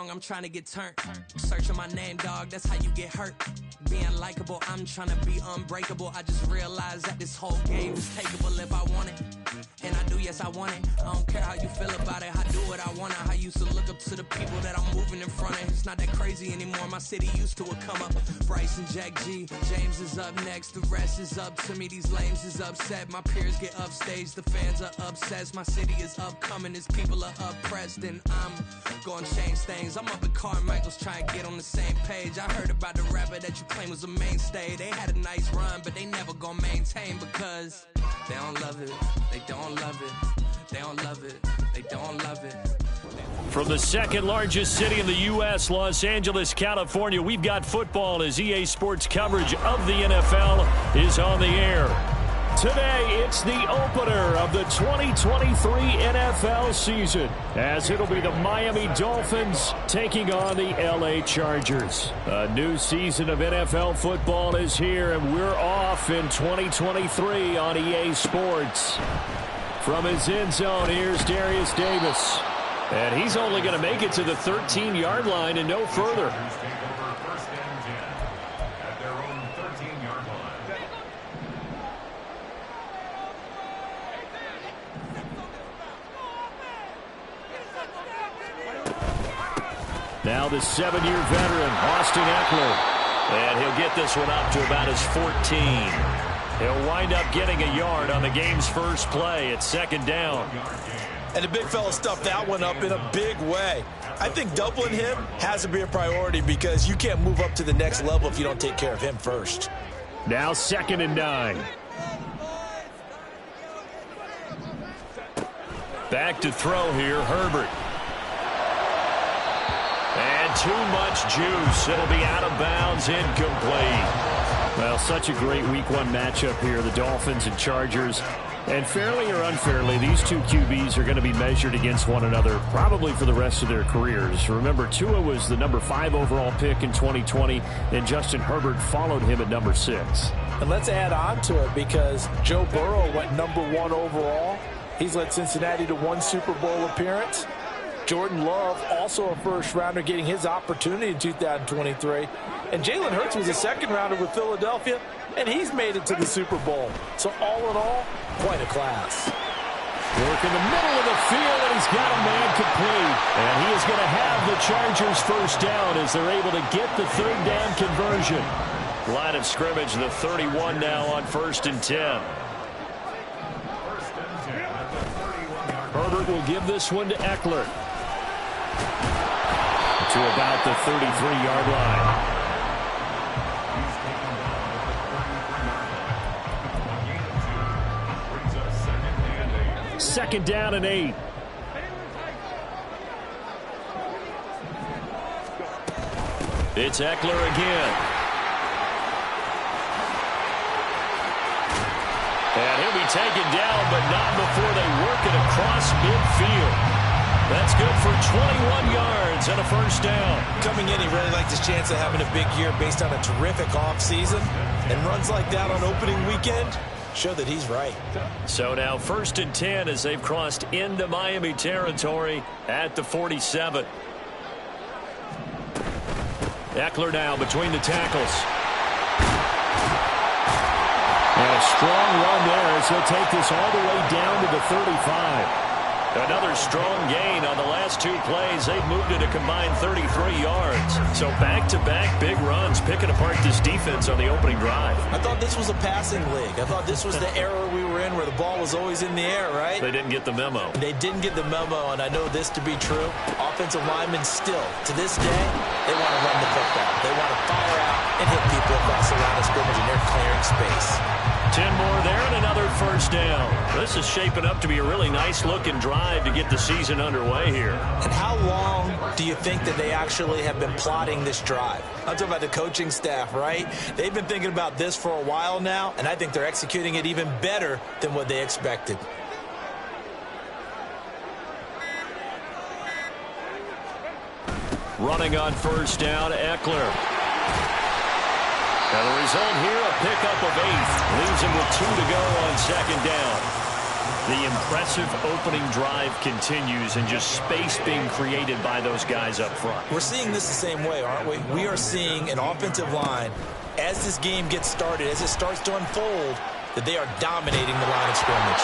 wrong, I'm trying to get turned. Searching my name, dog, that's how you get hurt. Being likable, I'm trying to be unbreakable. I just realized that this whole game is takeable if I want it. And I do, yes, I want it. I don't care how you feel about it. I do what I want. I used to look up to the people that I'm moving in front of. It's not that crazy anymore. My city used to it come up. Bryce and Jack G. James is up next. The rest is up to me. These lames is upset. My peers get upstaged. The fans are obsessed. My city is upcoming. These people are oppressed. And I'm gonna change things. I'm up at Carmichael's trying to get on the same page. I heard about the rapper that you claim was a mainstay. They had a nice run, but they never gonna maintain because they don't love it. They don't love it. They don't love it. They don't love it. From the second largest city in the U.S., Los Angeles, California, we've got football as EA Sports coverage of the NFL is on the air. Today, it's the opener of the 2023 NFL season, as it'll be the Miami Dolphins taking on the L.A. Chargers. A new season of NFL football is here, and we're off in 2023 on EA Sports. From his end zone, here's Darius Davis. And he's only going to make it to the 13-yard line and no further. Now the 7-year veteran, Austin Eckler. And he'll get this one up to about his 14. He'll wind up getting a yard on the game's first play at second down. And the big fella stuffed that one up in a big way. I think doubling him has to be a priority because you can't move up to the next level if you don't take care of him first. Now 2nd and 9. Back to throw here, Herbert. And too much juice. It'll be out of bounds, incomplete. Well, such a great Week 1 matchup here, the Dolphins and Chargers. And fairly or unfairly, these two QBs are going to be measured against one another probably for the rest of their careers. Remember, Tua was the number 5 overall pick in 2020, and Justin Herbert followed him at number 6. And let's add on to it because Joe Burrow went number 1 overall. He's led Cincinnati to 1 Super Bowl appearance. Jordan Love, also a first-rounder, getting his opportunity in 2023. And Jalen Hurts was a second-rounder with Philadelphia, and he's made it to the Super Bowl. So all in all, quite a class. Work in the middle of the field, and he's got a man complete. And he is going to have the Chargers first down as they're able to get the third down conversion. Line of scrimmage, the 31 now on 1st and 10. Herbert will give this one to Eckler. To about the 33-yard line. Second down and 8. It's Eckler again. And he'll be taken down, but not before they work it across midfield. That's good for 21 yards and a first down. Coming in, he really liked his chance of having a big year based on a terrific offseason. And runs like that on opening weekend show that he's right. So now 1st and 10 as they've crossed into Miami territory at the 47. Eckler now between the tackles. And a strong run there as he'll take this all the way down to the 35. Another strong gain on the last 2 plays. They've moved it a combined 33 yards. So back-to-back big runs, picking apart this defense on the opening drive. I thought this was a passing league. I thought this was the era we were in where the ball was always in the air, right? They didn't get the memo. They didn't get the memo, and I know this to be true. Offensive linemen still, to this day, they want to run the football. They want to fire out and hit people across the line of scrimmage, and they're clearing space. 10 more there and another first down. This is shaping up to be a really nice-looking drive to get the season underway here. And how long do you think that they actually have been plotting this drive? I'm talking about the coaching staff, right? They've been thinking about this for a while now, and I think they're executing it even better than what they expected. Running on first down, Eckler. And the result here, a pickup of 8. Leaves him with 2 to go on second down. The impressive opening drive continues and just space being created by those guys up front. We're seeing this the same way, aren't we? We are seeing an offensive line, as this game gets started, as it starts to unfold, that they are dominating the line of scrimmage.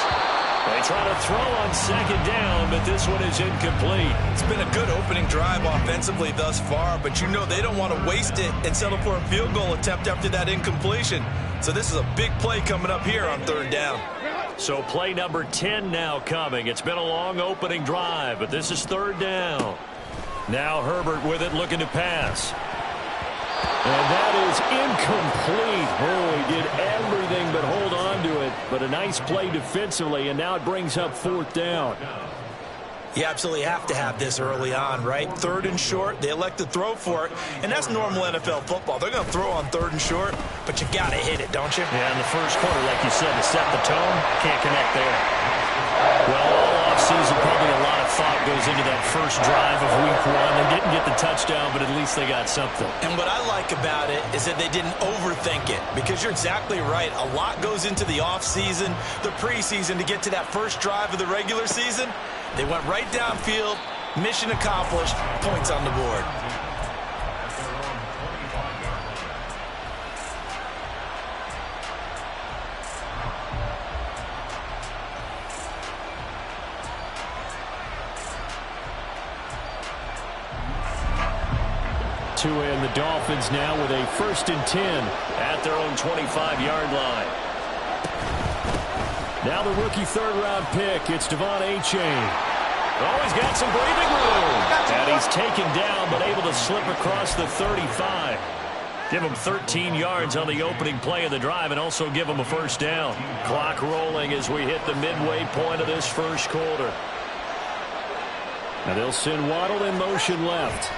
They try to throw on second down, but this one is incomplete. It's been a good opening drive offensively thus far, but you know they don't want to waste it and settle for a field goal attempt after that incompletion. So this is a big play coming up here on third down. So play number 10 now coming. It's been a long opening drive, but this is third down. Now Herbert with it, looking to pass. And that is incomplete. Oh, he did everything but hold on to it. But a nice play defensively, and now it brings up fourth down. You absolutely have to have this early on, right? Third and short, they elect to throw for it, and that's normal NFL football. They're going to throw on third and short, but you got to hit it, don't you? Yeah, in the first quarter, like you said, to set the tone, can't connect there. Well, all offseason, probably a lot of thought goes into that first drive of week one. They didn't get the touchdown, but at least they got something. And what I like about it is that they didn't overthink it, because you're exactly right. A lot goes into the offseason, the preseason, to get to that first drive of the regular season. They went right downfield, mission accomplished, points on the board. And the Dolphins now with a 1st and 10 at their own 25-yard line. Now the rookie third-round pick, it's Devon Achane. Oh, he's got some breathing room. And he's taken down, but able to slip across the 35. Give him 13 yards on the opening play of the drive and also give him a first down. Clock rolling as we hit the midway point of this first quarter. Now they'll send Waddle in motion left.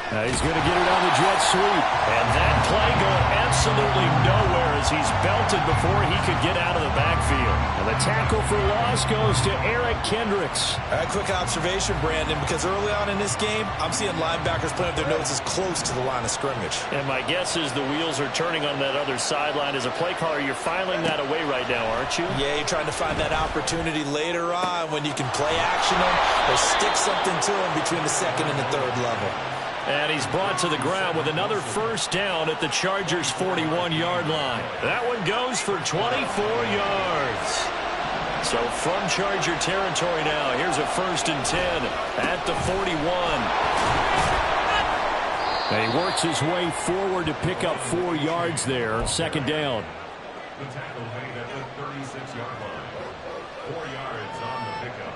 He's going to get it on the jet sweep. And that play going absolutely nowhere as he's belted before he could get out of the backfield. And the tackle for loss goes to Eric Kendricks. A quick observation, Brandon, because early on in this game, I'm seeing linebackers playing with their noses close to the line of scrimmage. And my guess is the wheels are turning on that other sideline. As a play caller, you're filing that away right now, aren't you? Yeah, you're trying to find that opportunity later on when you can play action them or stick something to them between the second and the third level. And he's brought to the ground with another first down at the Chargers' 41-yard line. That one goes for 24 yards. So from Charger territory now, here's a 1st and 10 at the 41. And he works his way forward to pick up 4 yards there. Second down. The tackle made at the 36-yard line. 4 yards on the pickup.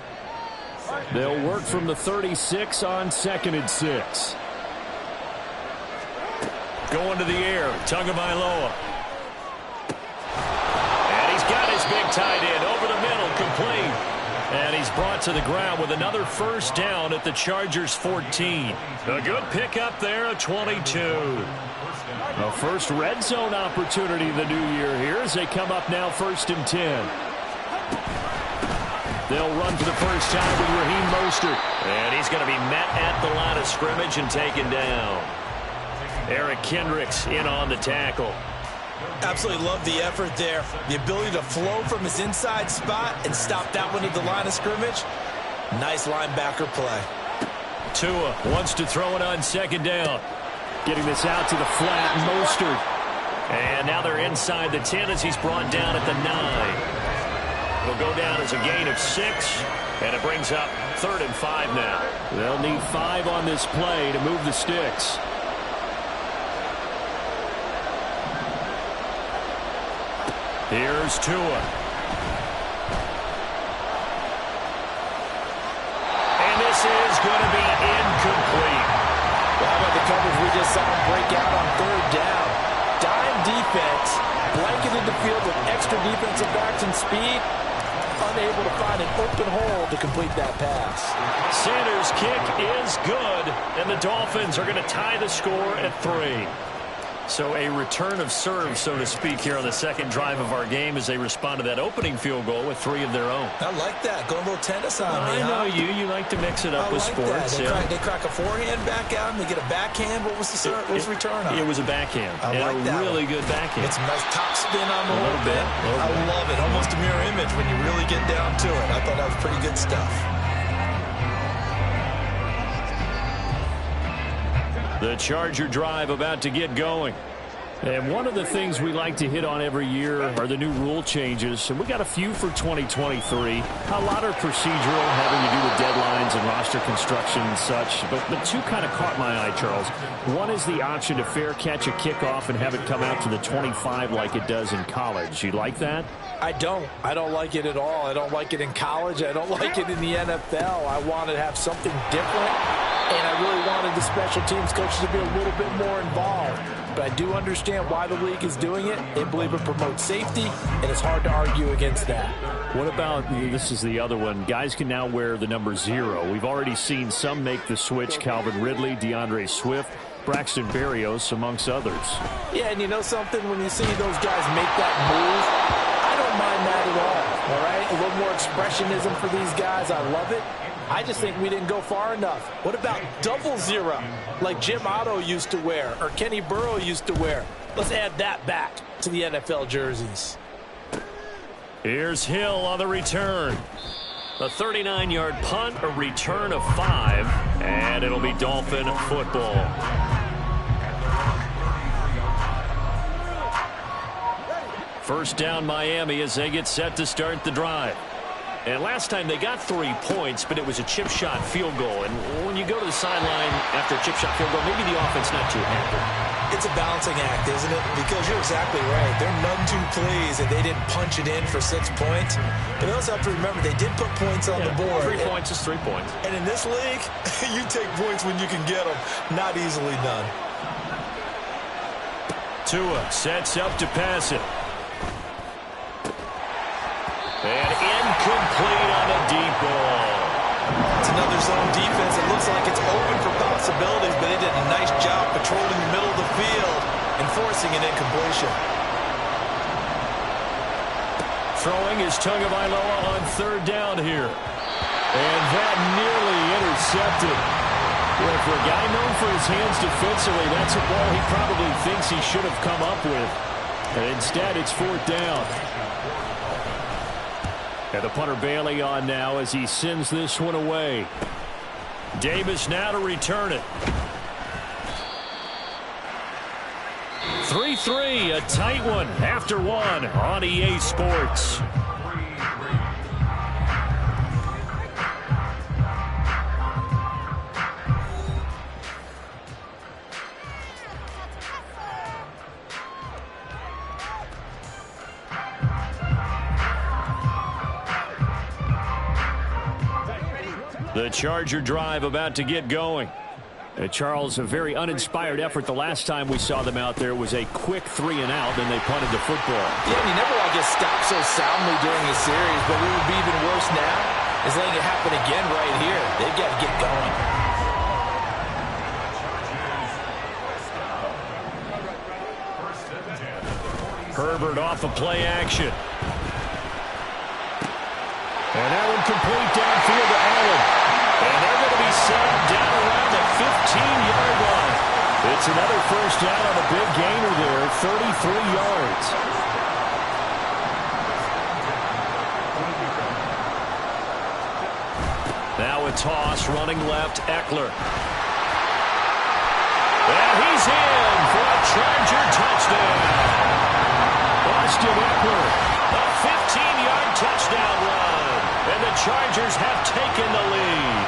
They'll work from the 36 on 2nd and 6. Going to the air, Tagovailoa. And he's got his big tight end over the middle, complete. And he's brought to the ground with another first down at the Chargers' 14. A good pickup there, a 22. A first red zone opportunity of the new year here as they come up now 1st and 10. They'll run for the first time with Raheem Mostert. And he's going to be met at the line of scrimmage and taken down. Eric Kendricks in on the tackle. Absolutely love the effort there. The ability to flow from his inside spot and stop that one at the line of scrimmage. Nice linebacker play. Tua wants to throw it on second down. Getting this out to the flat, Mostert. And now they're inside the 10 as he's brought down at the 9. It'll go down as a gain of 6, and it brings up 3rd and 5 now. They'll need 5 on this play to move the sticks. Here's Tua. And this is going to be incomplete. How about the coverage we just saw him break out on third down? Dime defense, blanketed the field with extra defensive backs and speed, unable to find an open hole to complete that pass. Sanders' kick is good, and the Dolphins are going to tie the score at 3. So a return of serve, so to speak, here on the second drive of our game as they respond to that opening field goal with 3 of their own. I like that. Go a little tennis on me, I know you. You like to mix it up with sports. They crack a forehand back out and they get a backhand. What was the return on? It was a backhand. I like a that really one. good backhand. It's a nice top spin on the little bit. I love it. Almost a mirror image when you really get down to it. I thought that was pretty good stuff. The Charger drive about to get going. And one of the things we like to hit on every year are the new rule changes. And we got a few for 2023. A lot are procedural, having to do with deadlines and roster construction and such. But 2 kind of caught my eye, Charles. One is the option to fair catch a kickoff and have it come out to the 25 like it does in college. You like that? I don't. I don't like it at all. I don't like it in college. I don't like it in the NFL. I want to have something different. And I really wanted the special teams coaches to be a little bit more involved. But I do understand why the league is doing it. They believe it promotes safety, and it's hard to argue against that. What about, this is the other one, guys can now wear the number 0. We've already seen some make the switch, Calvin Ridley, DeAndre Swift, Braxton Berrios, amongst others. Yeah, and you know something? When you see those guys make that move, I don't mind that at all right? A little more expressionism for these guys. I love it. I just think we didn't go far enough. What about double 0, like Jim Otto used to wear or Kenny Burrow used to wear? Let's add that back to the NFL jerseys. Here's Hill on the return. A 39-yard punt, a return of 5, and it'll be Dolphin football. First down Miami as they get set to start the drive. And last time they got 3 points, but it was a chip shot field goal. And when you go to the sideline after a chip shot field goal, maybe the offense not too happy. It's a balancing act, isn't it? Because you're exactly right. They're none too pleased that they didn't punch it in for 6 points. But they also have to remember they did put points on the board. 3 points is 3 points. And in this league, you take points when you can get them. Not easily done. Tua sets up to pass it. And incomplete on a deep ball. It's another zone defense. It looks like it's open for possibilities, but they did a nice job patrolling the middle of the field and forcing an incompletion. Throwing is Tagovailoa on 3rd down here. And that nearly intercepted. Well, for a guy known for his hands defensively, that's a ball he probably thinks he should have come up with. And instead, it's 4th down. And the punter Bailey on now as he sends this one away. Davis now to return it. 3-3, a tight one after 1 on EA Sports. The Charger drive about to get going. Charles, a very uninspired effort the last time we saw them out there was a quick 3 and out, and they punted the football. Yeah, and you never want to get stopped so soundly during the series, but what would be even worse now is letting it happen again right here. They've got to get going. Herbert off of play action. And that one complete downfield to Allen. And they're going to be set down around the 15-yard line. It's another first down on a big gainer there, 33 yards. Now a toss, running left, Eckler. And he's in for a Charger touchdown. Austin Eckler, a 15-yard touchdown run. And the Chargers have taken the lead.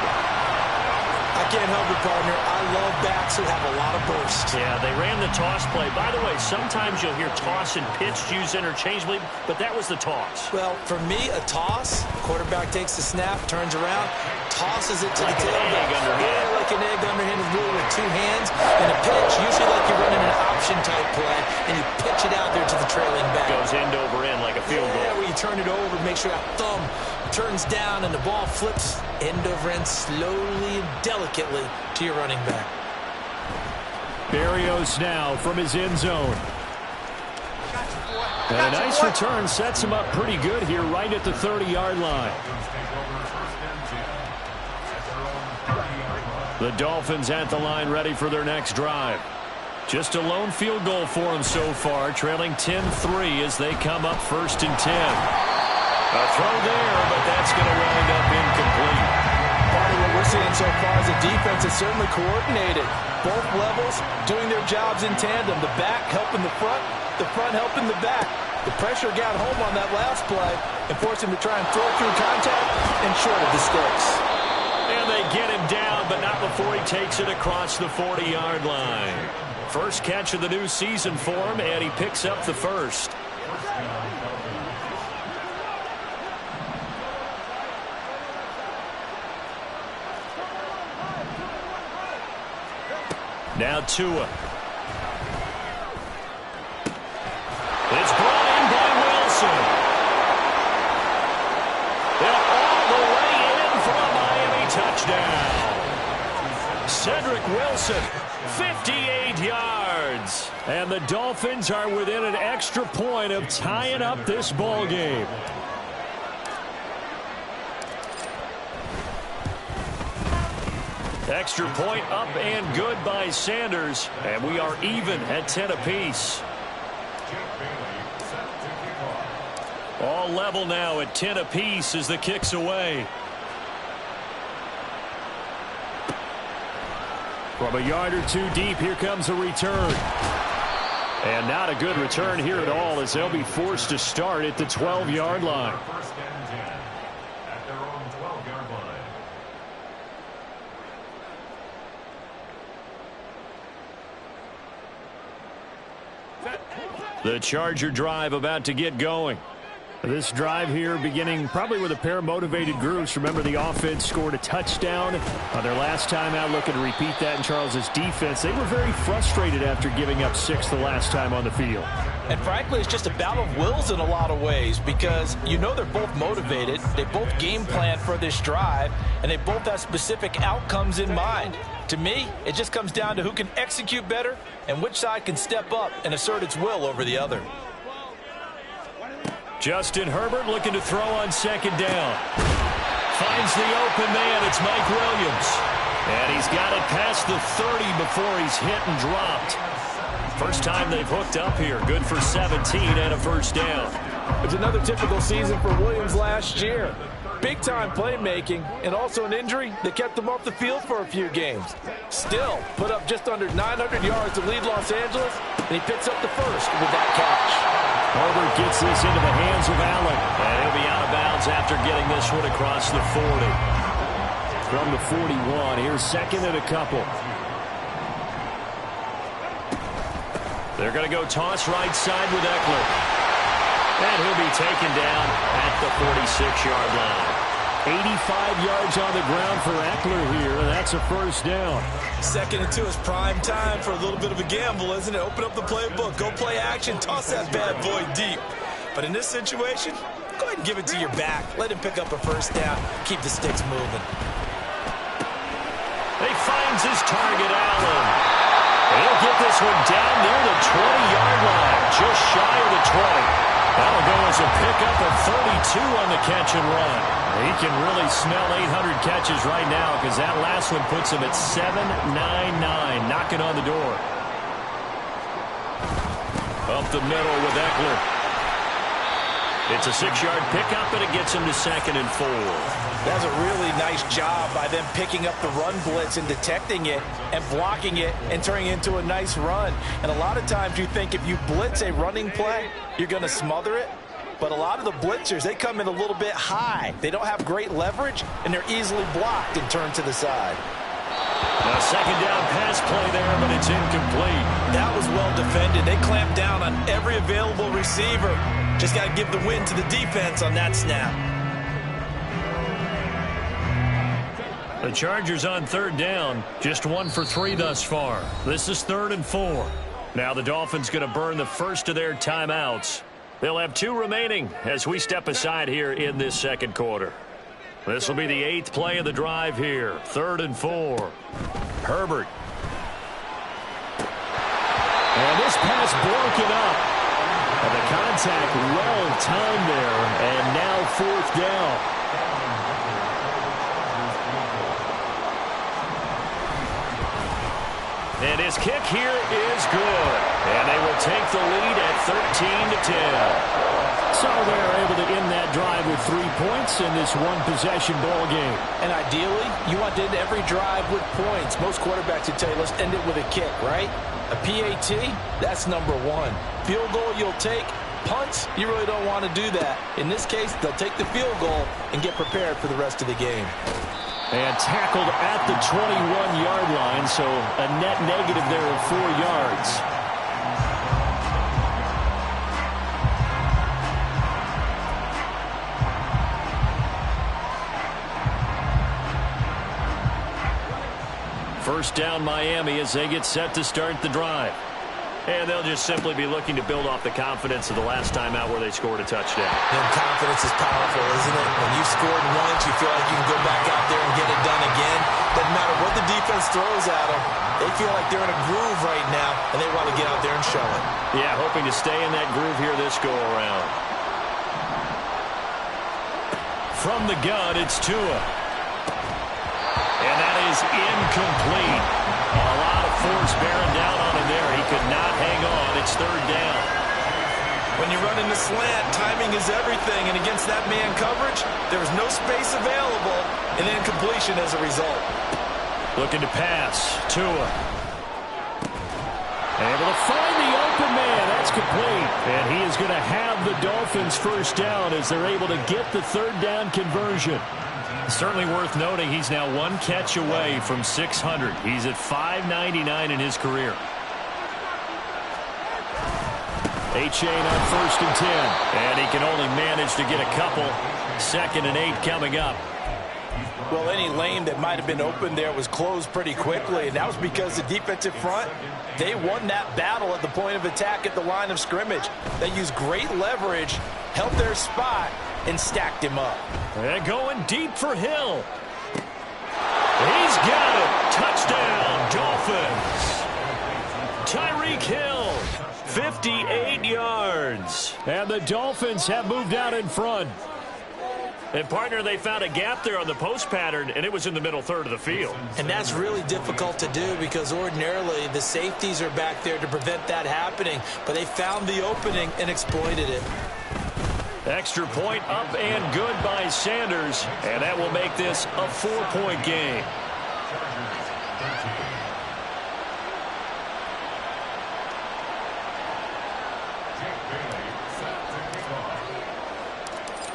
I can't help it, partner. I love backs who have a lot of burst. Yeah, they ran the toss play. By the way, sometimes you'll hear toss and pitch used interchangeably, but that was the toss. Well, for me, a toss, quarterback takes the snap, turns around, tosses it to like the tailback. Yeah, like an egg underhand is really with 2 hands. And a pitch, usually like you're running an option-type play, and you pitch it out there to the trailing back. Goes end over end like a field goal. Yeah, where you turn it over, make sure that thumb turns down and the ball flips end over end slowly and delicately to your running back. Berrios now from his end zone. And a nice return sets him up pretty good here right at the 30-yard line. The Dolphins at the line ready for their next drive. Just a lone field goal for them so far, trailing 10-3 as they come up 1st and 10. A throw there, but that's going to wind up incomplete. Part of what we're seeing so far is the defense is certainly coordinated. Both levels doing their jobs in tandem. The back helping the front helping the back. The pressure got home on that last play and forced him to try and throw through contact and short of the sticks. And they get him down, but not before he takes it across the 40-yard line. First catch of the new season for him, and he picks up the first. Now Tua. It's brought in by Wilson. They're all the way in for a Miami touchdown. Cedric Wilson, 58 yards. And the Dolphins are within an extra point of tying up this ball game. Extra point up and good by Sanders. And we are even at 10 apiece. All level now at 10 apiece as the kick's away. From a yard or two deep, here comes a return. And not a good return here at all as they'll be forced to start at the 12-yard line. First and 10 at their own 12-yard line. The Charger drive about to get going. This drive here beginning probably with a pair of motivated groups. Remember, the offense scored a touchdown on their last time out, looking to repeat that in Charles's defense. They were very frustrated after giving up 6 the last time on the field. And frankly, it's just a battle of wills in a lot of ways because you know they're both motivated. They both game plan for this drive, and they both have specific outcomes in mind. To me, it just comes down to who can execute better and which side can step up and assert its will over the other. Justin Herbert looking to throw on second down. Finds the open man. It's Mike Williams. And he's got it past the 30 before he's hit and dropped. First time they've hooked up here. Good for 17 and a first down. It's another typical season for Williams last year. Big-time playmaking and also an injury that kept him off the field for a few games. Still put up just under 900 yards to lead Los Angeles, and he picks up the first with that catch. Herbert gets this into the hands of Allen. And he'll be out of bounds after getting this one across the 40. From the 41, here's second and a couple. They're going to go toss right side with Eckler. And he'll be taken down at the 46-yard line. 85 yards on the ground for Eckler here, and that's a first down. 2nd and 2 is prime time for a little bit of a gamble, isn't it? Open up the playbook, go play action, toss that bad boy deep. But in this situation, go ahead and give it to your back. Let him pick up a first down, keep the sticks moving. He finds his target, Allen. He'll get this one down near the 20-yard line, just shy of the 20. That'll go as a pickup of 32 on the catch and run. He can really smell 800 catches right now because that last one puts him at 799, knocking on the door. Up the middle with Eckler. It's a 6-yard pickup, and it gets him to 2nd and 4. That's a really nice job by them picking up the run blitz and detecting it and blocking it and turning it into a nice run. And a lot of times you think if you blitz a running play, you're going to smother it. But a lot of the blitzers, they come in a little bit high. They don't have great leverage, and they're easily blocked and turned to the side. A second down pass play there, but it's incomplete. That was well defended. They clamped down on every available receiver. Just got to give the win to the defense on that snap. The Chargers on 3rd down, just 1 for 3 thus far. This is 3rd and 4. Now the Dolphins going to burn the first of their timeouts. They'll have 2 remaining as we step aside here in this second quarter. This will be the 8th play of the drive here. 3rd and 4. Herbert. broken up. And the contact well timed there, and now 4th down. And his kick here is good. And they will take the lead at 13-10. So they're able to end that drive with 3 points in this one-possession ball game. And ideally, you want to end every drive with points. Most quarterbacks would tell you, let's end it with a kick, right? A PAT, that's number 1. Field goal you'll take. Punts, you really don't want to do that. In this case, they'll take the field goal and get prepared for the rest of the game. And tackled at the 21-yard line, so a net negative there of 4 yards. First down Miami as they get set to start the drive. And they'll just simply be looking to build off the confidence of the last time out where they scored a touchdown. And confidence is powerful, isn't it? When you've scored once, you feel like you can go back out there and get it done again. Doesn't matter what the defense throws at them. They feel like they're in a groove right now, and they want to get out there and show it. Yeah, hoping to stay in that groove here this go-around. From the gun, it's Tua. And that is incomplete. A lot of force bearing down on him there. He could not hang on. It's 3rd down. When you run in the slant, timing is everything. And against that man coverage, there was no space available. And incompletion as a result. Looking to pass. Tua. Able to find the open man. That's complete. And he is going to have the Dolphins first down as they're able to get the 3rd down conversion. Certainly worth noting he's now 1 catch away from 600. He's at 599 in his career. Achane on 1st and 10. And he can only manage to get a couple. 2nd and 8 coming up. Well, any lane that might have been open there was closed pretty quickly, and that was because the defensive front, they won that battle at the point of attack at the line of scrimmage. They used great leverage, held their spot, and stacked him up. And going deep for Hill. He's got it. Touchdown, Dolphins. Tyreek Hill, 58 yards. And the Dolphins have moved out in front. And, partner, they found a gap there on the post pattern, and it was in the middle third of the field. And that's really difficult to do because ordinarily the safeties are back there to prevent that happening. But they found the opening and exploited it. Extra point up and good by Sanders, and that will make this a 4-point game.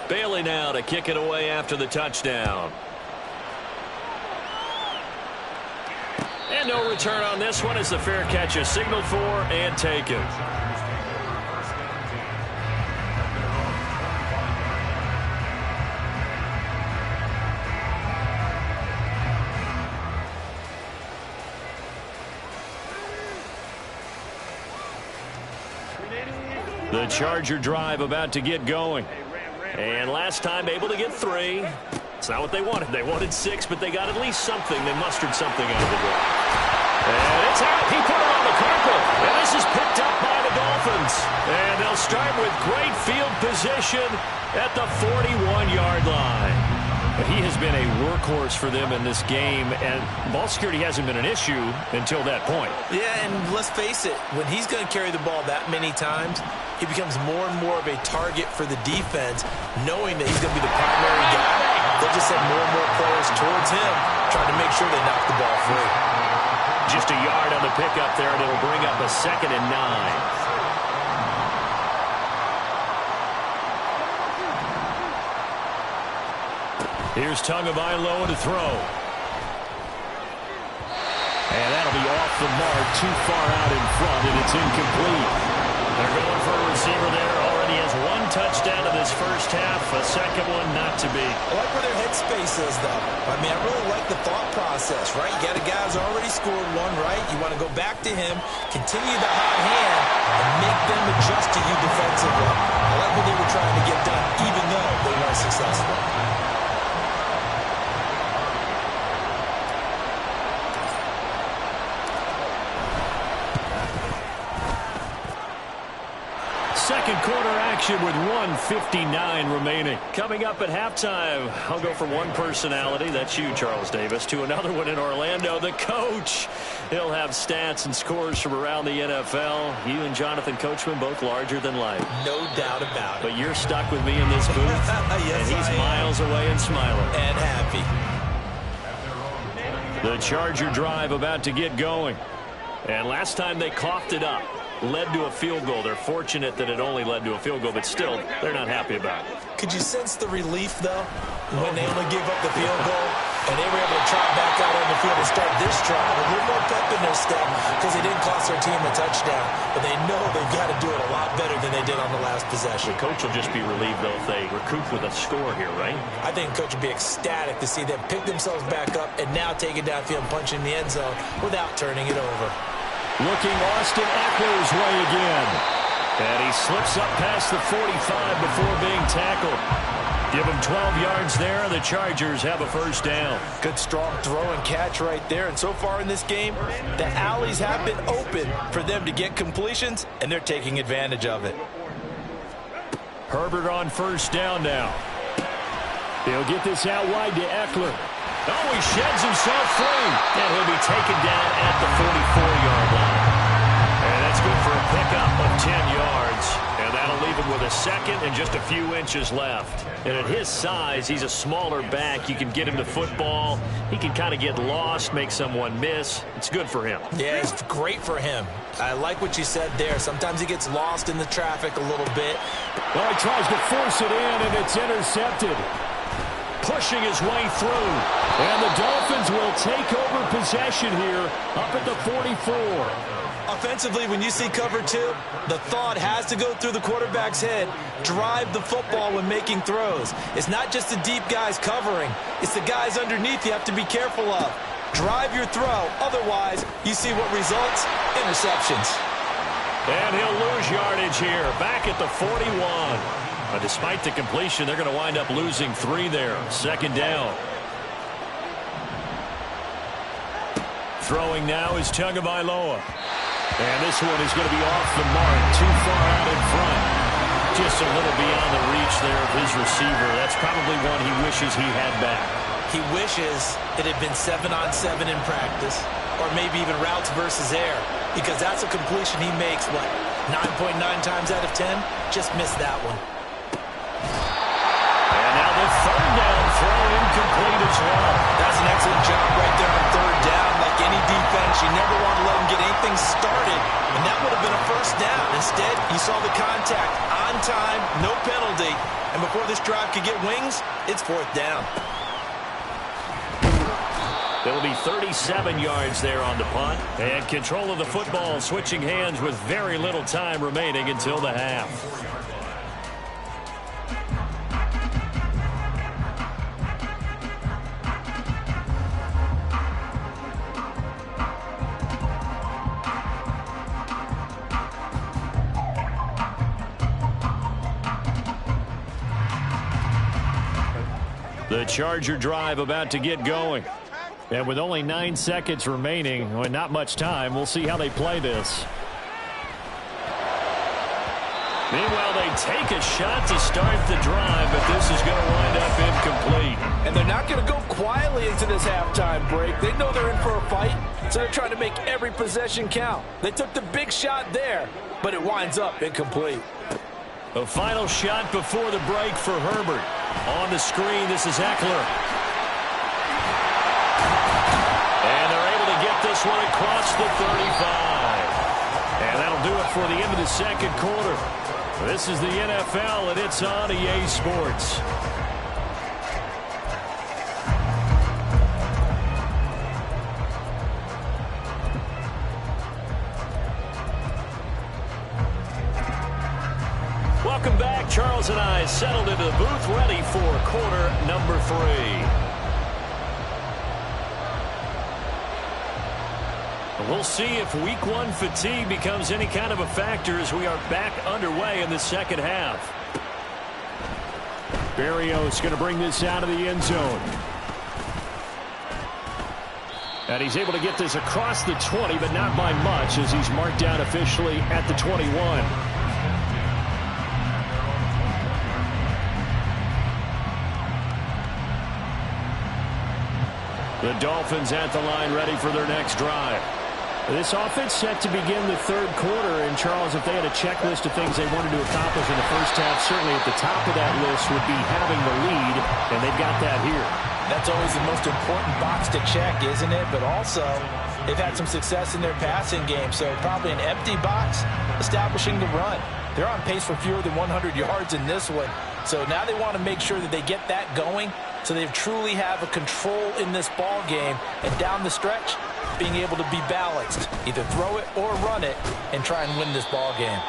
Bailey now to kick it away after the touchdown. And no return on this one as the fair catch is signaled for and taken. The Charger drive about to get going. And last time able to get 3. It's not what they wanted. They wanted 6, but they got at least something. They mustered something out of the drive. And it's out. He put it on the carpet. And this is picked up by the Dolphins. And they'll start with great field position at the 41-yard line. But he has been a workhorse for them in this game, and ball security hasn't been an issue until that point. Yeah, and let's face it, when he's going to carry the ball that many times, he becomes more and more of a target for the defense, knowing that he's going to be the primary guy. They'll just send more and more players towards him, trying to make sure they knock the ball free. Just a yard on the pickup there, and it'll bring up a 2nd and 9. Here's Tagovailoa to throw. And that'll be off the mark, too far out in front, and it's incomplete. They're going for a receiver there. Already has 1 touchdown in this first half. A second one not to be. I like where their headspace is, though. I mean, I really like the thought process, right? You got a guy who's already scored 1, right? You want to go back to him, continue the hot hand, and make them adjust to you defensively. I like what they were trying to get done, even though they weren't successful. second quarter action with 1:59 remaining. Coming up at halftime, I'll go from one personality, that's you, Charles Davis, to another one in Orlando, the coach. He'll have stats and scores from around the NFL. You and Jonathan Coachman both larger than life. No doubt about it. But you're stuck with me in this booth, yes, and he's miles away and smiling. And happy. The Charger drive about to get going. And last time they coughed it up, led to a field goal. They're fortunate that it only led to a field goal, but still, they're not happy about it. Could you sense the relief, though, when they only gave up the field goal and they were able to trot back out on the field and start this drive? A little more pep in their step because they didn't cost their team a touchdown, but they know they've got to do it a lot better than they did on the last possession. The coach will just be relieved, though, if they recoup with a score here, right? I think the coach would be ecstatic to see them pick themselves back up and now take it downfield and punch in the end zone without turning it over. Looking Austin Eckler's way again. And he slips up past the 45 before being tackled. Give him 12 yards there. The Chargers have a first down. Good strong throw and catch right there. And so far in this game, the alleys have been open for them to get completions, and they're taking advantage of it. Herbert on first down now. He'll get this out wide to Eckler. Oh, he sheds himself free. And he'll be taken down at the 44-yard line. And that's good for a pickup of 10 yards. And that'll leave him with a second and just a few inches left. And at his size, he's a smaller back. You can get him to football. He can kind of get lost, make someone miss. It's good for him. Yeah, it's great for him. I like what you said there. Sometimes he gets lost in the traffic a little bit. Well, he tries to force it in, and it's intercepted. Pushing his way through. And the Dolphins will take over possession here up at the 44. Offensively, when you see cover two, the thought has to go through the quarterback's head. Drive the football when making throws. It's not just the deep guys covering. It's the guys underneath you have to be careful of. Drive your throw. Otherwise, you see what results? Interceptions. And he'll lose yardage here. Back at the 41. Despite the completion, they're going to wind up losing 3 there. Second down. Throwing now is Tagovailoa. And this one is going to be off the mark. Too far out in front. Just a little beyond the reach there of his receiver. That's probably one he wishes he had back. He wishes it had been 7-on-7 in practice, or maybe even routes versus air, because that's a completion he makes, what, 9.9 times out of 10? Just missed that one. And now the third down throw incomplete as well. That's an excellent job right there on third down. Like any defense, you never want to let them get anything started, and that would have been a first down. Instead, you saw the contact on time, no penalty, and before this drive could get wings, it's fourth down. It'll be 37 yards there on the punt. And control of the football switching hands with very little time remaining until the half. The Charger drive about to get going. And with only 9 seconds remaining, and not much time, we'll see how they play this. Meanwhile, they take a shot to start the drive, but this is going to wind up incomplete. And they're not going to go quietly into this halftime break. They know they're in for a fight, so they're trying to make every possession count. They took the big shot there, but it winds up incomplete. A final shot before the break for Herbert. On the screen, this is Eckler. And they're able to get this one across the 35. And that'll do it for the end of the second quarter. This is the NFL, and it's on EA Sports. Welcome back. Charles and I settled into the booth, ready for quarter number 3. We'll see if week 1 fatigue becomes any kind of a factor as we are back underway in the second half. Berrios going to bring this out of the end zone. And he's able to get this across the 20, but not by much as he's marked down officially at the 21. The Dolphins at the line ready for their next drive. This offense set to begin the third quarter. And, Charles, if they had a checklist of things they wanted to accomplish in the first half, certainly at the top of that list would be having the lead, and they've got that here. That's always the most important box to check, isn't it? But also, they've had some success in their passing game, so probably an empty box establishing the run. They're on pace for fewer than 100 yards in this one, so now they want to make sure that they get that going so they truly have a control in this ball game, and down the stretch, being able to be balanced, either throw it or run it, and try and win this ball game.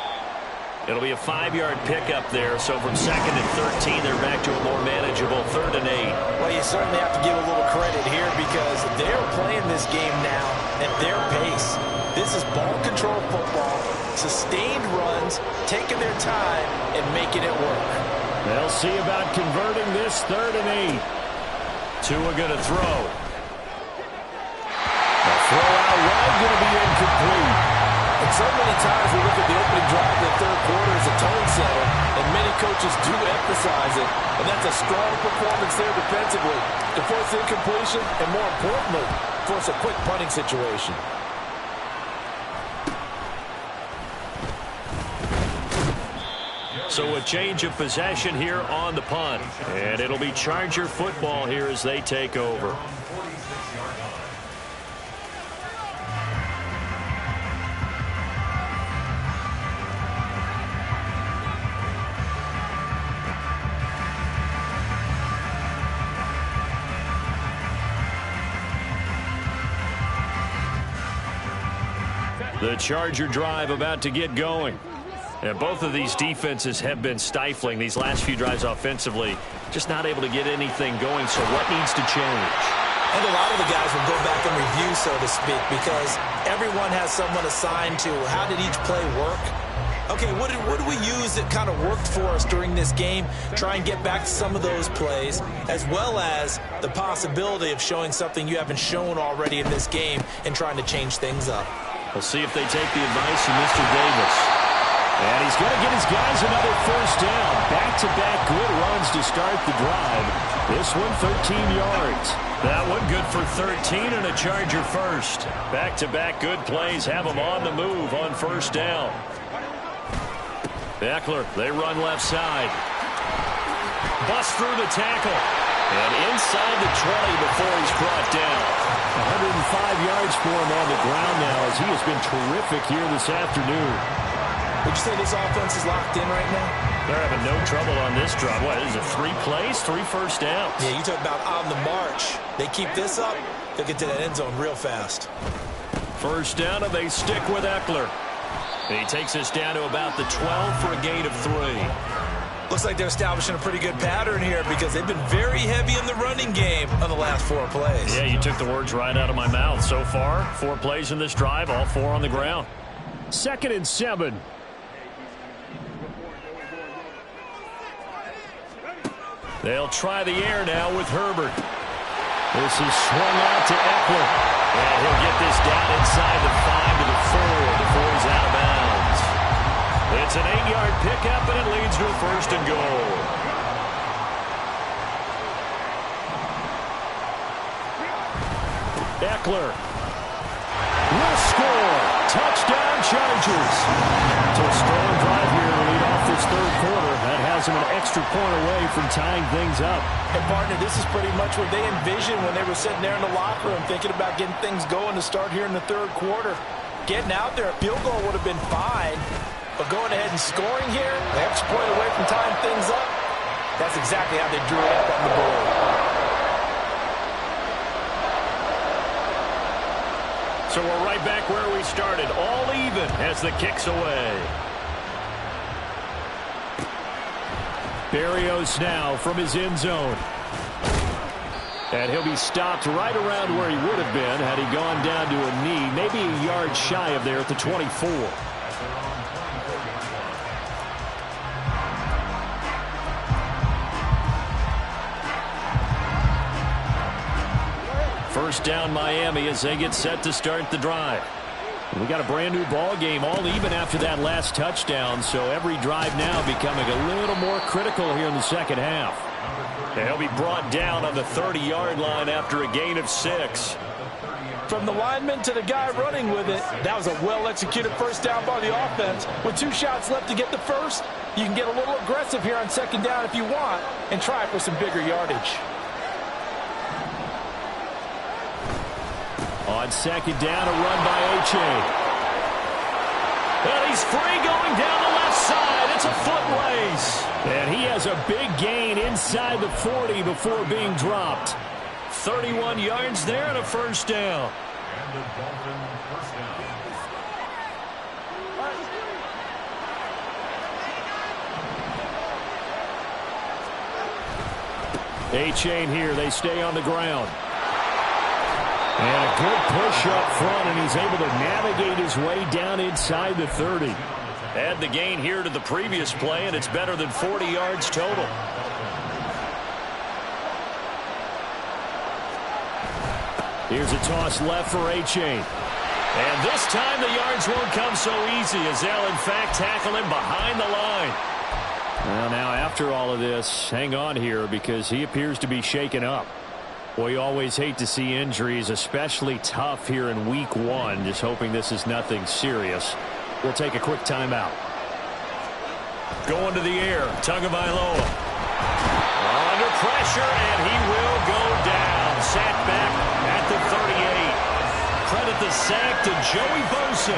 It'll be a 5-yard pickup there, so from 2nd and 13, they're back to a more manageable 3rd and 8. Well, you certainly have to give a little credit here because they're playing this game now at their pace. This is ball control football, sustained runs, taking their time, and making it work. They'll see about converting this 3rd and 8. Tua going to throw. The throw out wide going to be incomplete. And so many times we look at the opening drive of the third quarter as a tone setter, and many coaches do emphasize it, and that's a strong performance there defensively to force incompletion and, more importantly, force a quick punting situation. So a change of possession here on the punt, and it'll be Charger football here as they take over. The Charger drive about to get going. And both of these defenses have been stifling these last few drives offensively. Just not able to get anything going, so what needs to change? And a lot of the guys will go back and review, so to speak, because everyone has someone assigned to how did each play work. Okay, what did we use that kind of worked for us during this game? Try and get back to some of those plays, as well as the possibility of showing something you haven't shown already in this game and trying to change things up. We'll see if they take the advice of Mr. Davis. And he's going to get his guys another first down. Back-to-back good runs to start the drive. This one 13 yards. That one good for 13 and a Charger first. Back-to-back good plays have them on the move on first down. Eckler, they run left side. Bust through the tackle. And inside the 20 before he's brought down. 105 yards for him on the ground now as he has been terrific here this afternoon. Would you say this offense is locked in right now? They're having no trouble on this drive. What, is it 3 plays, 3 first downs? Yeah, you talk about on the march. They keep this up, they'll get to that end zone real fast. First down, and they stick with Eckler. He takes us down to about the 12 for a gain of 3. Looks like they're establishing a pretty good pattern here because they've been very heavy in the running game on the last 4 plays. Yeah, you took the words right out of my mouth. So far, 4 plays in this drive, all 4 on the ground. 2nd and 7. They'll try the air now with Herbert. This is swung out to Eckler. And he'll get this down inside the 5 to the 4 before he's out of bounds. It's an 8-yard pickup, and it leads to a 1st and goal. Eckler will score. Touchdown, Chargers. So a strong drive here to lead off this third quarter. That has them an extra point away from tying things up. And, partner, this is pretty much what they envisioned when they were sitting there in the locker room thinking about getting things going to start here in the third quarter. Getting out there, a field goal would have been fine. But going ahead and scoring here, the extra point away from tying things up, that's exactly how they drew it up on the board. So we're right back where we started, all even as the kick's away. Berrios now from his end zone. And he'll be stopped right around where he would have been had he gone down to a knee, maybe a yard shy of there at the 24. First down Miami as they get set to start the drive. We got a brand new ball game, all even after that last touchdown, so every drive now becoming a little more critical here in the second half. And he'll be brought down on the 30-yard line after a gain of 6. From the lineman to the guy running with it, that was a well-executed first down by the offense. With 2 shots left to get the first, you can get a little aggressive here on second down if you want and try for some bigger yardage. On second down, a run by A-Chain. And he's free going down the left side. It's a foot race. And he has a big gain inside the 40 before being dropped. 31 yards there and a first down. And the Dolphin first down. A-Chain here. They stay on the ground. And a good push up front, and he's able to navigate his way down inside the 30. Add the gain here to the previous play, and it's better than 40 yards total. Here's a toss left for A-Chain. And this time the yards won't come so easy as they'll, in fact, tackle him behind the line. Well, now, after all of this, hang on here because he appears to be shaken up. Well, you always hate to see injuries, especially tough here in week 1. Just hoping this is nothing serious. We'll take a quick timeout. Going to the air, Tagovailoa. Under pressure, and he will go down. Sacked back at the 38. Credit the sack to Joey Bosa.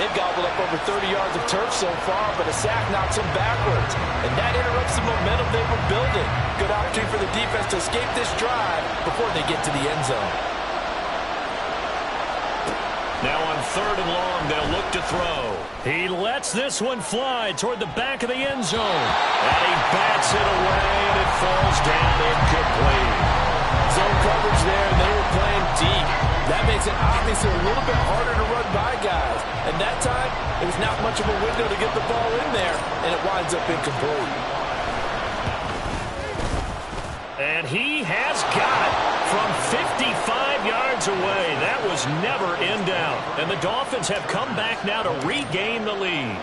They've gobbled up over 30 yards of turf so far, but a sack knocks them backwards. And that interrupts the momentum they were building. Good opportunity for the defense to escape this drive before they get to the end zone. Now on 3rd and long, they'll look to throw. He lets this one fly toward the back of the end zone. And he bats it away, and it falls down incomplete. Zone coverage there, and they were playing deep. That makes it obviously a little bit harder to run by guys. And that time, it was not much of a window to get the ball in there, and it winds up incomplete. And he has got it from 55 yards away. That was never in doubt. And the Dolphins have come back now to regain the lead.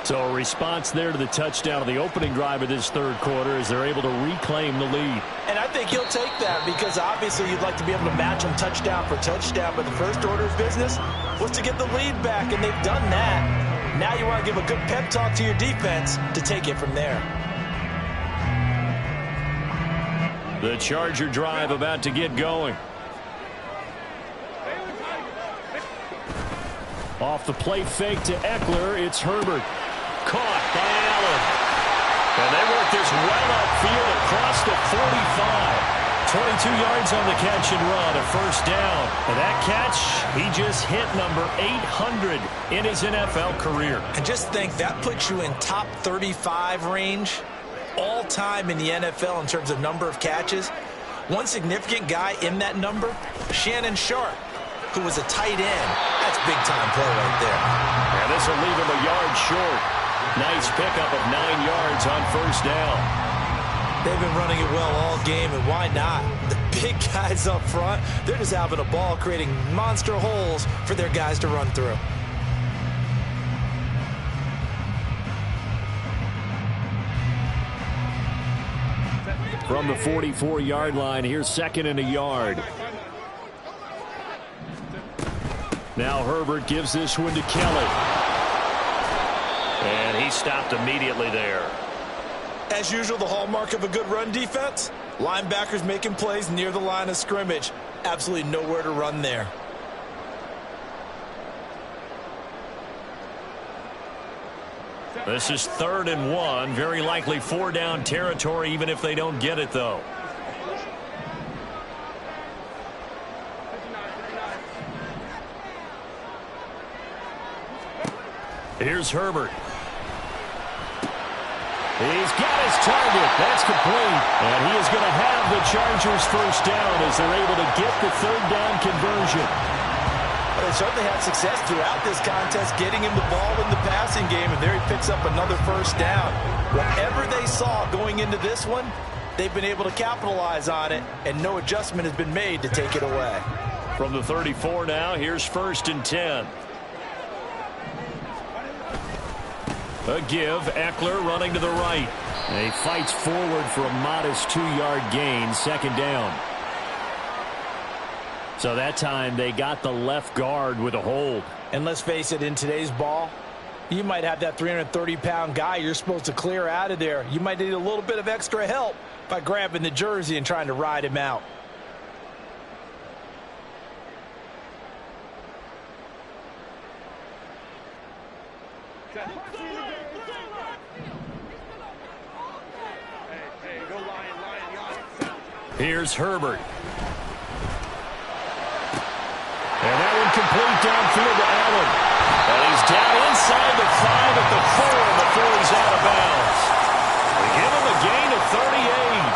So a response there to the touchdown of the opening drive of this 3rd quarter as they're able to reclaim the lead. And I think he'll take that because obviously you'd like to be able to match him touchdown for touchdown, but the first order of business was to get the lead back, and they've done that. Now you want to give a good pep talk to your defense to take it from there. The Charger drive about to get going. Off the play fake to Eckler, it's Herbert. Caught by Allen. And they work this well upfield across the 45. 22 yards on the catch and run, a first down. And that catch, he just hit number 800 in his NFL career. And just think, that puts you in top 35 range all time in the NFL in terms of number of catches. One significant guy in that number, Shannon Sharp, who was a tight end. That's big-time play right there. And this will leave him a yard short. Nice pickup of 9 yards on first down. They've been running it well all game, and why not? The big guys up front, they're just having a ball, creating monster holes for their guys to run through. From the 44-yard line, here's 2nd and a yard. Now Herbert gives this one to Kelly. And he stopped immediately there. As usual, the hallmark of a good run defense, linebackers making plays near the line of scrimmage. Absolutely nowhere to run there. This is 3rd and 1. Very likely 4-down territory, even if they don't get it, though. Here's Herbert. He's got his target. That's complete. And he is going to have the Chargers first down as they're able to get the 3rd down conversion. Well, they certainly had success throughout this contest getting him the ball in the passing game, and there he picks up another first down. Whatever they saw going into this one, they've been able to capitalize on it, and no adjustment has been made to take it away. From the 34 now, here's 1st and 10. A give, Eckler running to the right. And he fights forward for a modest 2-yard gain, second down. So that time they got the left guard with a hold. And let's face it, in today's ball, you might have that 330-pound guy you're supposed to clear out of there. You might need a little bit of extra help by grabbing the jersey and trying to ride him out. Here's Herbert. And that one complete downfield to Allen. And he's down inside the 5 at the 4 before he's out of bounds. They give him a gain of 38.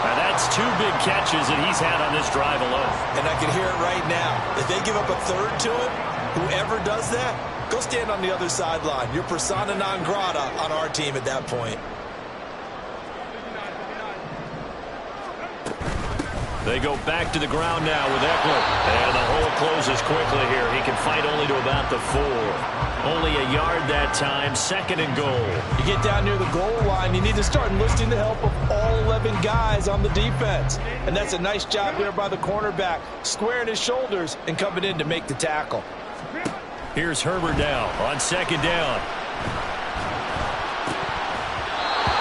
Now that's 2 big catches that he's had on this drive alone. And I can hear it right now. If they give up a third to him, whoever does that, go stand on the other sideline. You're persona non grata on our team at that point. They go back to the ground now with Eckler. And the hole closes quickly here. He can fight only to about the 4. Only a yard that time, second and goal. You get down near the goal line, you need to start enlisting the help of all 11 guys on the defense. And that's a nice job there by the cornerback, squaring his shoulders and coming in to make the tackle. Here's Herbert now on second down.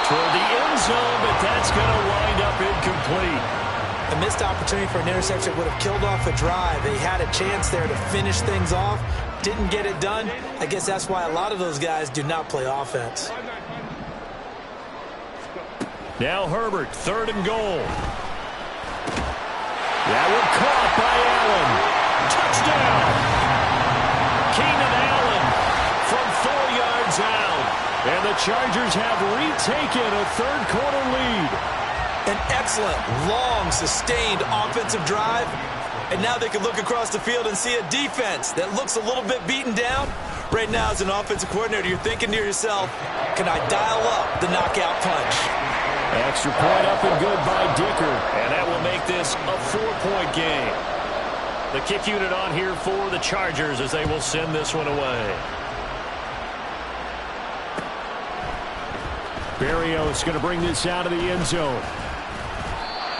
Toward the end zone, but that's going to wind up incomplete. A missed opportunity for an interception would have killed off a drive. They had a chance there to finish things off. Didn't get it done. I guess that's why a lot of those guys do not play offense. Now Herbert, third and goal. That one caught by Allen. Touchdown! Keenan Allen from 4 yards out. And the Chargers have retaken a third-quarter lead. An excellent, long, sustained offensive drive. And now they can look across the field and see a defense that looks a little bit beaten down. Right now, as an offensive coordinator, you're thinking to yourself, can I dial up the knockout punch? Extra point up and good by Dicker. And that will make this a 4-point game. The kick unit on here for the Chargers as they will send this one away. Berrios going to bring this out of the end zone.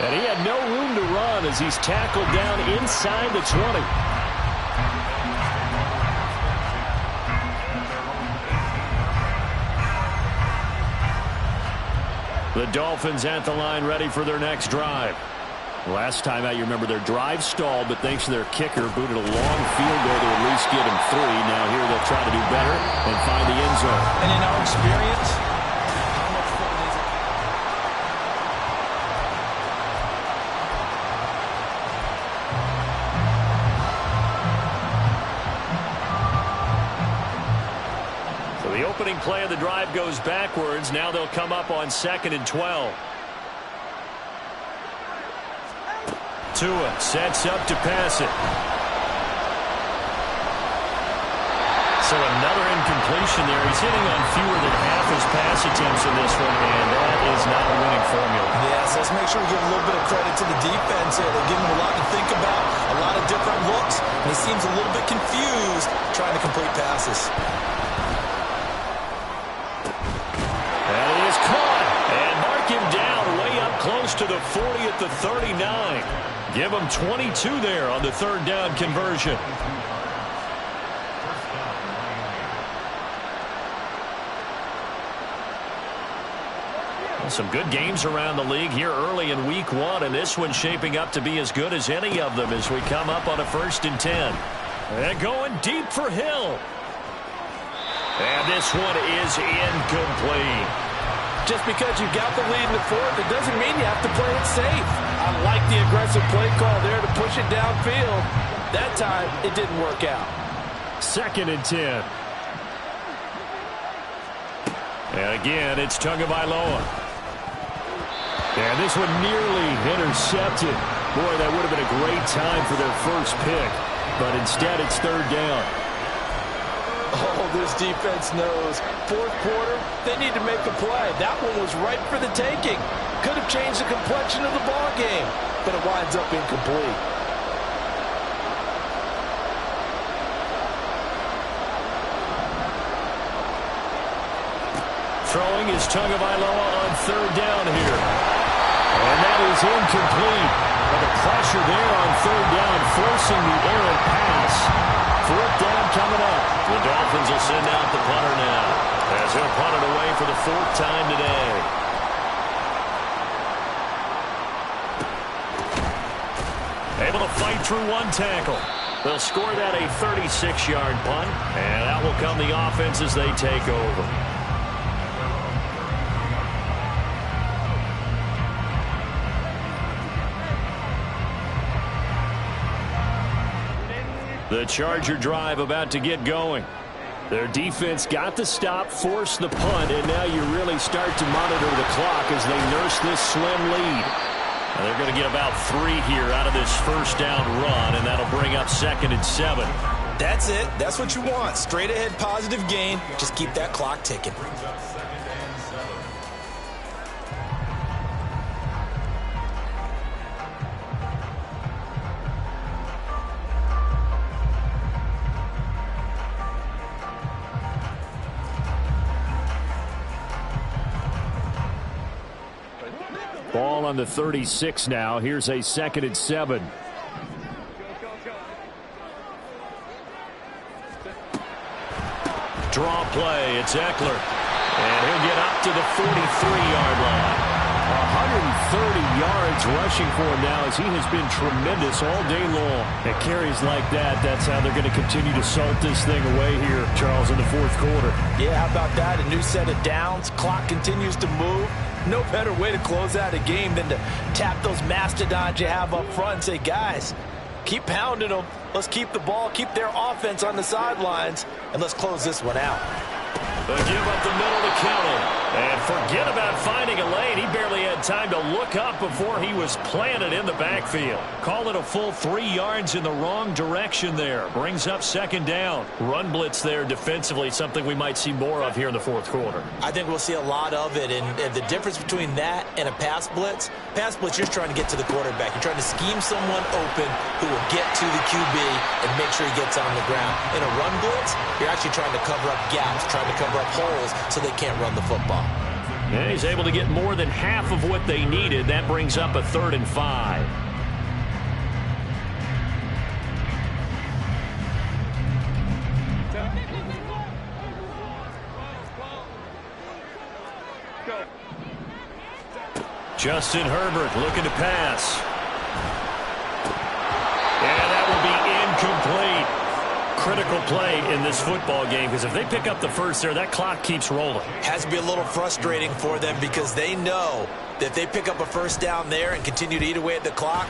And he had no room to run as he's tackled down inside the 20. The Dolphins at the line ready for their next drive. Last time out, you remember their drive stalled, but thanks to their kicker, booted a long field goal to at least get him 3. Now here they'll try to do better and find the end zone. And in our experience, the opening play of the drive goes backwards. Now they'll come up on 2nd and 12. Tua sets up to pass it. So another incompletion there. He's hitting on fewer than half his pass attempts in this one, and that is not a winning formula. Yes, let's make sure we give a little bit of credit to the defense here. They give him a lot to think about, a lot of different looks, and he seems a little bit confused trying to complete passes. Caught and mark him down way up close to the 40 at the 39. Give him 22 there on the third down conversion. Some good games around the league here early in week 1, and this one's shaping up to be as good as any of them as we come up on a 1st and 10. And going deep for Hill. And this one is incomplete. just because you got the lead in the 4th, it doesn't mean you have to play it safe. I like the aggressive play call there to push it downfield. That time, it didn't work out. 2nd and 10. And again, it's Tagovailoa. And this one nearly intercepted. Boy, that would have been a great time for their first pick. But instead, it's 3rd down. Oh, this defense knows. 4th quarter, they need to make a play. That one was ripe for the taking. Could have changed the complexion of the ball game, but it winds up incomplete. throwing is Tagovailoa on third down here. And that is incomplete. But the pressure there on third down, forcing the errant pass. Fourth down coming up. The Dolphins will send out the punter now, as he'll punt it away for the fourth time today. Able to fight through one tackle. They'll score that a 36-yard punt, and out will come the offense as they take over. The Charger drive about to get going. Their defense got the stop, forced the punt, and now you really start to monitor the clock as they nurse this slim lead. And they're going to get about 3 here out of this first down run, and that'll bring up 2nd and 7. That's it. That's what you want. Straight ahead positive gain. Just keep that clock ticking. Ball on the 36 now. Here's a 2nd and 7. Draw play. It's Eckler. And he'll get up to the 43-yard line. 130 yards rushing for him now, as he has been tremendous all day long. At carries like that, that's how they're going to continue to salt this thing away here, Charles, in the fourth quarter. Yeah, how about that? A new set of downs. Clock continues to move. No better way to close out a game than to tap those mastodons you have up front and say, guys, keep pounding them. Let's keep the ball, keep their offense on the sidelines, and let's close this one out. They give up the middle to Kelly. And forget about finding a lane. He barely had time to look up before he was planted in the backfield. Call it a full 3 yards in the wrong direction there. Brings up 2nd down. Run blitz there defensively, something we might see more of here in the fourth quarter. I think we'll see a lot of it. And the difference between that and a pass blitz, you're trying to get to the quarterback. You're trying to scheme someone open who will get to the QB and make sure he gets on the ground. In a run blitz, you're actually trying to cover up gaps, trying to cover up holes so they can't run the football. And he's able to get more than half of what they needed. That brings up a 3rd and 5. Justin Herbert looking to pass. And that will be incomplete. Critical play in this football game, because if they pick up the first there, that clock keeps rolling. Has to be a little frustrating for them, because they know that if they pick up a first down there and continue to eat away at the clock,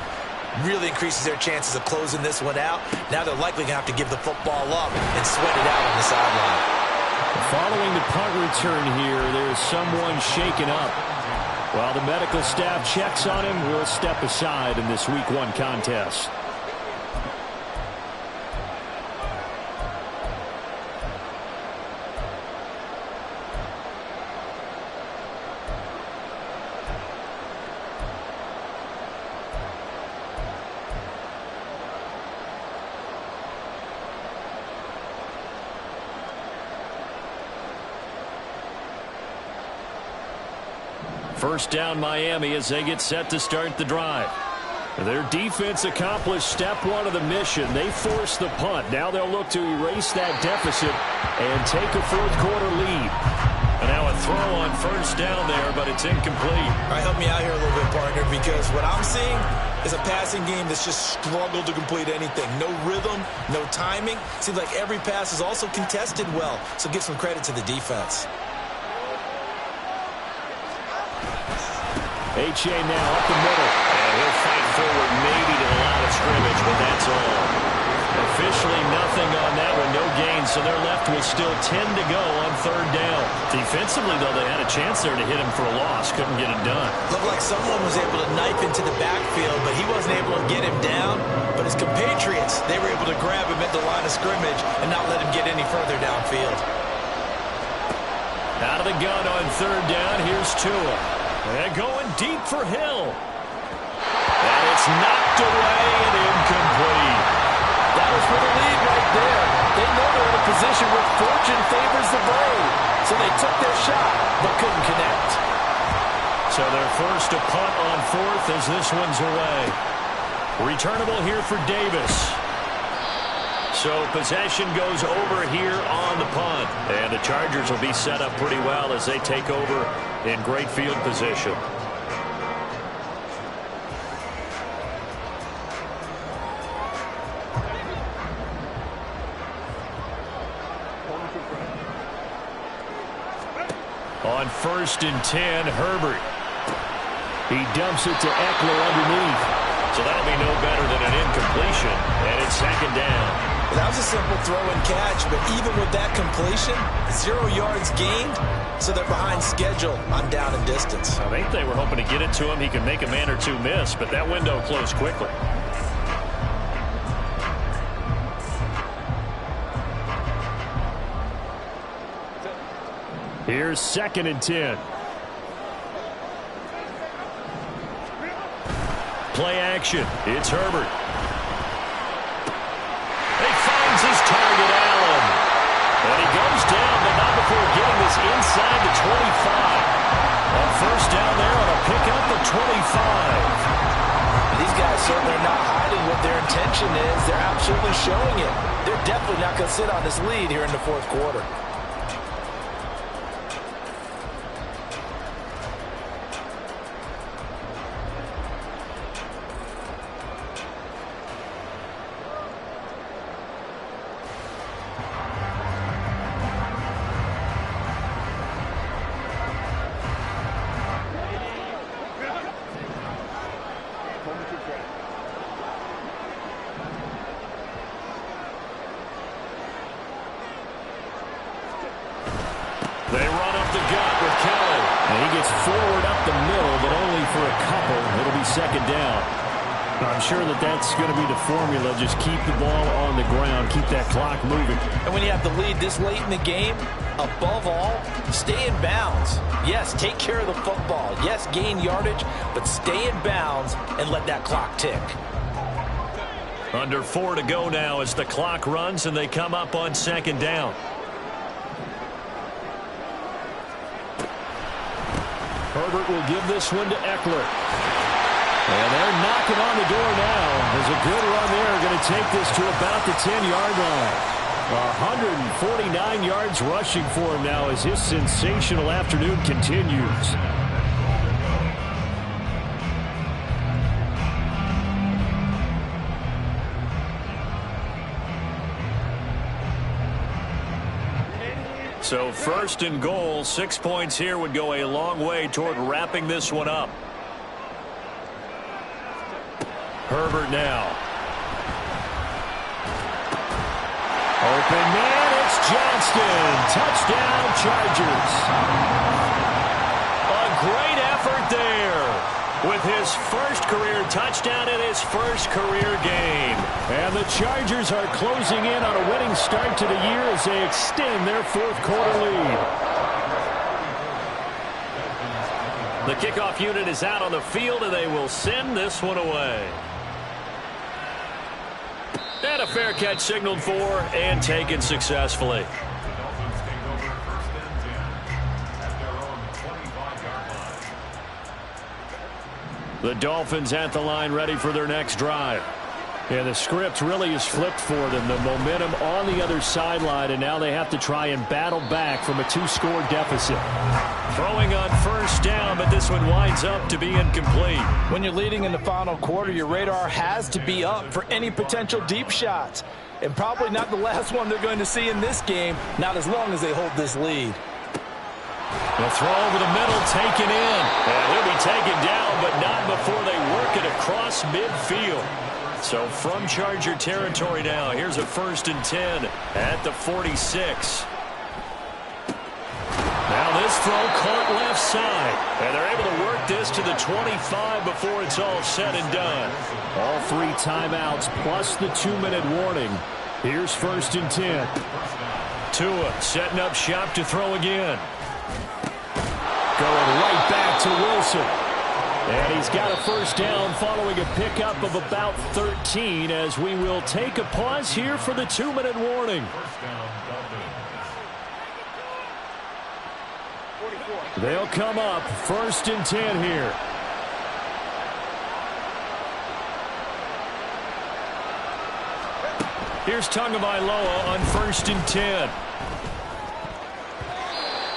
really increases their chances of closing this one out. Now they're likely going to have to give the football up and sweat it out on the sideline. Following the punt return here, there's someone shaken up. While the medical staff checks on him, we'll step aside in this Week 1 contest. First down Miami as they get set to start the drive. Their defense accomplished step 1 of the mission. They forced the punt. Now they'll look to erase that deficit and take a fourth quarter lead. And now a throw on first down there, but it's incomplete. All right, help me out here a little bit, partner, because what I'm seeing is a passing game that's just struggled to complete anything. No rhythm, no timing. Seems like every pass is also contested well, so give some credit to the defense. H.A. now up the middle. And he'll fight forward maybe to the line of scrimmage, but that's all. Officially nothing on that one, no gain, so they're left with still 10 to go on third down. Defensively, though, they had a chance there to hit him for a loss. Couldn't get it done. Looked like someone was able to knife into the backfield, but he wasn't able to get him down. But his compatriots, they were able to grab him at the line of scrimmage and not let him get any further downfield. Out of the gun on third down, here's Tua. And going deep for Hill. And it's knocked away and incomplete. That was for the lead right there. They know they're in a position where fortune favors the brave. So they took their shot, but couldn't connect. So they're forced to punt on fourth as this one's away. Returnable here for Davis. So possession goes over here on the punt. And the Chargers will be set up pretty well as they take over in great field position. On 1st and 10, Herbert. He dumps it to Eckler underneath. So that'll be no better than an incompletion, and it's 2nd down. That was a simple throw and catch, but even with that completion, 0 yards gained, so they're behind schedule on down and distance. I think they were hoping to get it to him. He can make a man or two miss, but that window closed quickly. Here's 2nd and 10. Play action. It's Herbert. He finds his target, Allen. And he goes down, but not before getting this inside the 25. On 1st down there on a pickup of 25. These guys certainly are not hiding what their intention is. They're absolutely showing it. They're definitely not going to sit on this lead here in the 4th quarter. They run up the gut with Kelly. And he gets forward up the middle, but only for a couple. It'll be 2nd down. I'm sure that's going to be the formula. Just keep the ball on the ground. Keep that clock moving. And when you have the lead this late in the game, above all, stay in bounds. Yes, take care of the football. Yes, gain yardage, but stay in bounds and let that clock tick. Under 4 to go now as the clock runs and they come up on 2nd down. Herbert will give this one to Eckler. And they're knocking on the door now. There's a good run there. Going to take this to about the 10-yard line. 149 yards rushing for him now as his sensational afternoon continues. So 1st and goal, 6 points here would go a long way toward wrapping this one up. Herbert now. Open man, it's Johnston. Touchdown, Chargers. A great effort there with his first career touchdown in his first career game. And the Chargers are closing in on a winning start to the year as they extend their 4th quarter lead. The kickoff unit is out on the field, and they will send this one away. And a fair catch signaled for and taken successfully. The Dolphins at the line ready for their next drive. Yeah, the script really is flipped for them. The momentum on the other sideline, and now they have to try and battle back from a 2-score deficit. Throwing on 1st down, but this one winds up to be incomplete. When you're leading in the final quarter, your radar has to be up for any potential deep shots. And probably not the last one they're going to see in this game, not as long as they hold this lead. The throw over the middle, taken in. And he'll be taken down, but not before they work it across midfield. So from Charger territory now, here's a 1st and 10 at the 46. Now this throw caught left side. And they're able to work this to the 25 before it's all said and done. All 3 timeouts plus the 2-minute warning. Here's 1st and 10. Tua setting up shop to throw again. Going right back to Wilson. And he's got a 1st down following a pickup of about 13 as we will take a pause here for the 2-minute warning. They'll come up 1st and 10 here. Here's Tagovailoa on 1st and 10.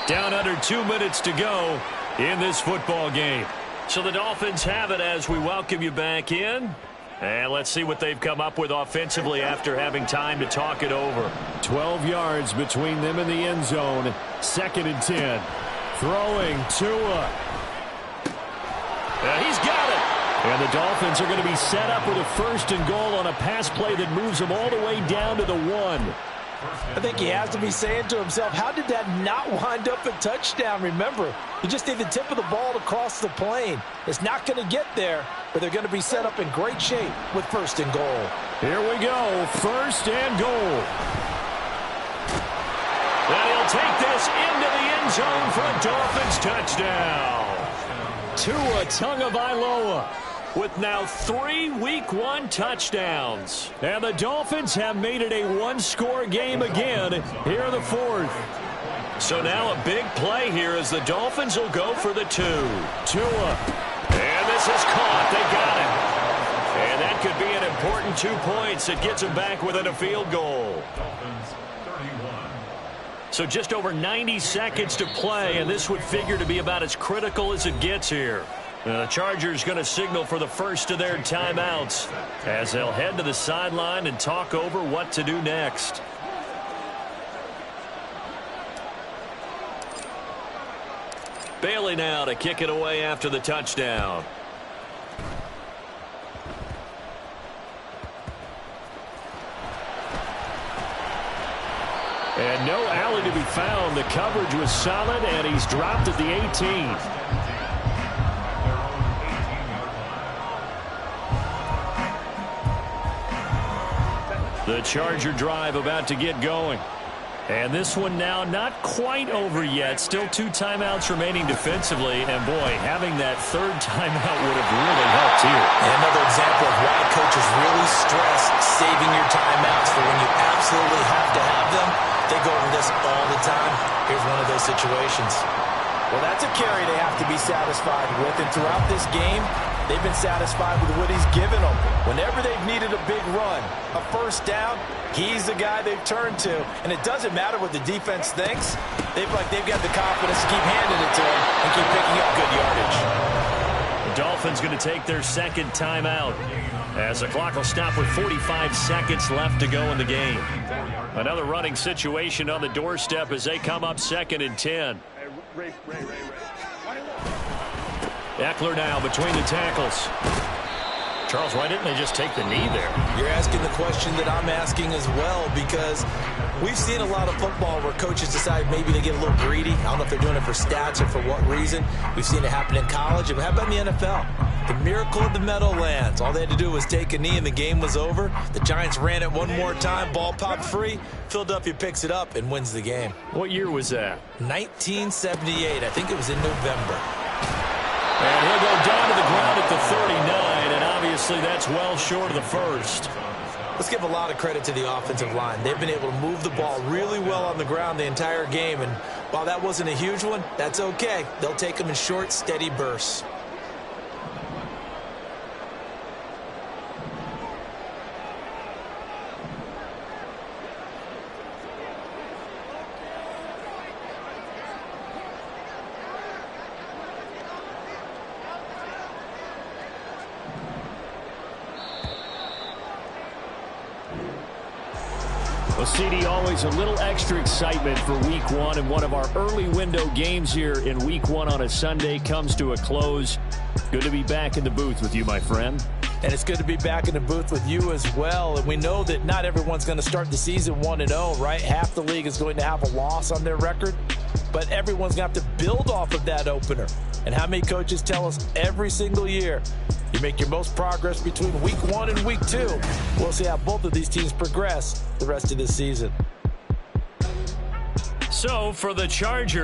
Down under 2 minutes to go in this football game. So the Dolphins have it as we welcome you back in. And let's see what they've come up with offensively after having time to talk it over. 12 yards between them and the end zone. 2nd and 10. Throwing Tua. He's got it. And the Dolphins are going to be set up with a 1st and goal on a pass play that moves them all the way down to the 1. I think he has to be saying to himself, how did that not wind up a touchdown? Remember, you just need the tip of the ball to cross the plane. It's not going to get there, but they're going to be set up in great shape with 1st and goal. Here we go, 1st and goal. And he'll take this into the end zone for a Dolphins touchdown. Tua Tagovailoa with now 3 Week 1 touchdowns. And the Dolphins have made it a one-score game again here in the 4th. So now a big play here as the Dolphins will go for the 2. Tua. And this is caught. They got it. And that could be an important 2 points that gets them back within a field goal. So just over 90 seconds to play, and this would figure to be about as critical as it gets here. The Chargers going to signal for the first of their timeouts as they'll head to the sideline and talk over what to do next. Bailey now to kick it away after the touchdown. And no alley to be found. The coverage was solid, and he's dropped at the 18. The Charger drive about to get going. And this one now not quite over yet. Still 2 timeouts remaining defensively. And, boy, having that 3rd timeout would have really helped here. And another example of why coaches really stress saving your timeouts for when you absolutely have to have them. They go over this all the time. Here's one of those situations. Well, that's a carry they have to be satisfied with. And throughout this game, they've been satisfied with what he's given them. Whenever they've needed a big run, a 1st down, he's the guy they've turned to. And it doesn't matter what the defense thinks. They've got the confidence to keep handing it to him and keep picking up good yardage. The Dolphins going to take their 2nd timeout as the clock will stop with 45 seconds left to go in the game. Another running situation on the doorstep as they come up 2nd and 10. Eckler now between the tackles. Charles, why didn't they just take the knee there? You're asking the question that I'm asking as well, because we've seen a lot of football where coaches decide maybe to get a little greedy. I don't know if they're doing it for stats or for what reason. We've seen it happen in college. How about in the NFL? The miracle of the Meadowlands. All they had to do was take a knee and the game was over. The Giants ran it one more time. Ball popped free. Philadelphia picks it up and wins the game. What year was that? 1978. I think it was in November. And he'll go down to the ground at the 39, and obviously that's well short of the 1st. Let's give a lot of credit to the offensive line. They've been able to move the ball really well on the ground the entire game, and while that wasn't a huge one, that's okay. They'll take them in short, steady bursts. Well, CD, always a little extra excitement for Week 1, and one of our early window games here in Week 1 on a Sunday comes to a close. Good to be back in the booth with you, my friend. And it's good to be back in the booth with you as well. And we know that not everyone's going to start the season 1-0, right? Half the league is going to have a loss on their record, but everyone's going to have to build off of that opener. And how many coaches tell us every single year, you make your most progress between Week 1 and Week 2. We'll see how both of these teams progress the rest of this season. So for the Chargers,